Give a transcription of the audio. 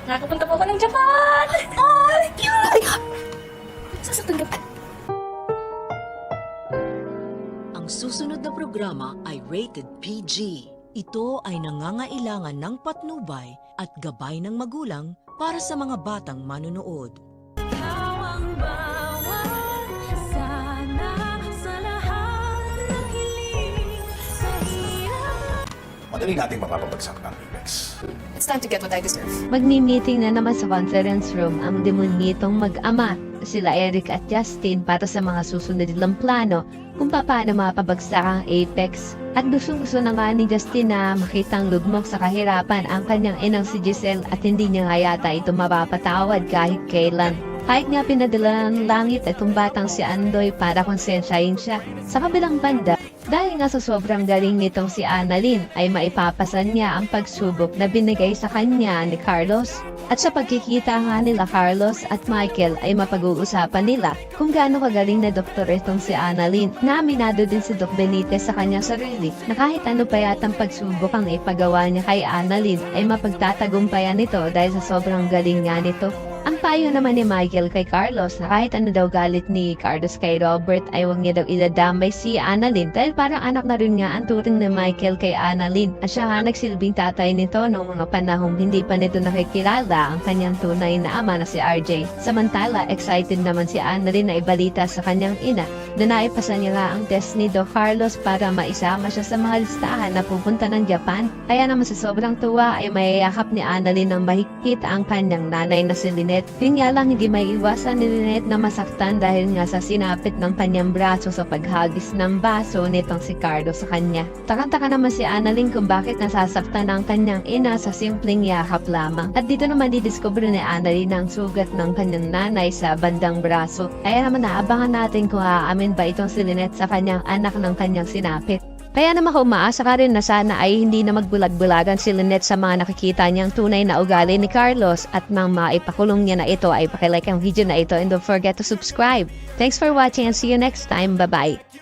Nakapunta po ako ng Japan! Oh, cute! Sasaktan ka. Ang susunod na programa ay rated PG. Ito ay nangangailangan ng patnubay at gabay ng magulang para sa mga batang manunood. Madali nating mapapabagsak ang index. It's time to get what I deserve. Magmi-meeting na naman sa conference room ang demonyitong mag-ama, sila Eric at Justin para sa mga susunod nilang plano kung paano mapabagsak ang Apex. At gustong-gusto na nga ni Justin na makitang lugmok sa kahirapan ang kanyang inang si Giselle at hindi niya nga yata ito mapapatawad kahit kailan. Kahit nga pinadala ng langit itong batang si Andoy para konsensyahin siya. Sa kabilang banda, dahil nga sa sobrang galing nitong si Annalyn ay maipapasan niya ang pagsubok na binigay sa kanya ni Carlos. At sa pagkikita nga nila Carlos at Michael ay mapag-uusapan nila kung gaano kagaling na doktor itong si Annalyn. Na aminado din si Doc Benitez sa kanyang sarili na kahit ano pa yatang pagsubok ang ipagawa niya kay Annalyn ay mapagtatagumpayan nito dahil sa sobrang galing nga nito. Ang payo naman ni Michael kay Carlos na kahit ano daw galit ni Carlos kay Robert ay huwag niya daw idadamay si Annalyn dahil parang anak na rin nga ang turing ni Michael kay Annalyn at siya nga nagsilbing tatay nito noong mga panahong hindi pa nito nakikilala ang kanyang tunay na ama na si RJ. Samantala, excited naman si Annalyn na ibalita sa kanyang ina na naipasa niya nga ang test ni Doc Carlos para maisama siya sa mga listahan na pupunta ng Japan. Kaya naman sa sobrang tuwa ay mayayakap ni Annalyn ng mahigpit ang kanyang nanay na si Lynette. Yun nga lang hindi may iwasan ni Lynette na masaktan dahil nga sa sinapit ng kanyang braso sa paghagis ng baso nitong si Carlos sa kanya. Takang-taka naman si Annalyn kung bakit nasasaktan ang kanyang ina sa simpleng yakap lamang. At dito naman didiscover ni Annalyn ang sugat ng kanyang nanay sa bandang braso. Kaya naman naabangan natin kung aamin ba itong si Lynette sa kanyang anak ng kanyang sinapit. Kaya naman umaasa ka rin na sana ay hindi na magbulag-bulagan si Lynette sa mga nakikita niyang tunay na ugali ni Carlos at nang maipakulong niya na ito ay pakilike ang video na ito and don't forget to subscribe. Thanks for watching and see you next time. Bye-bye!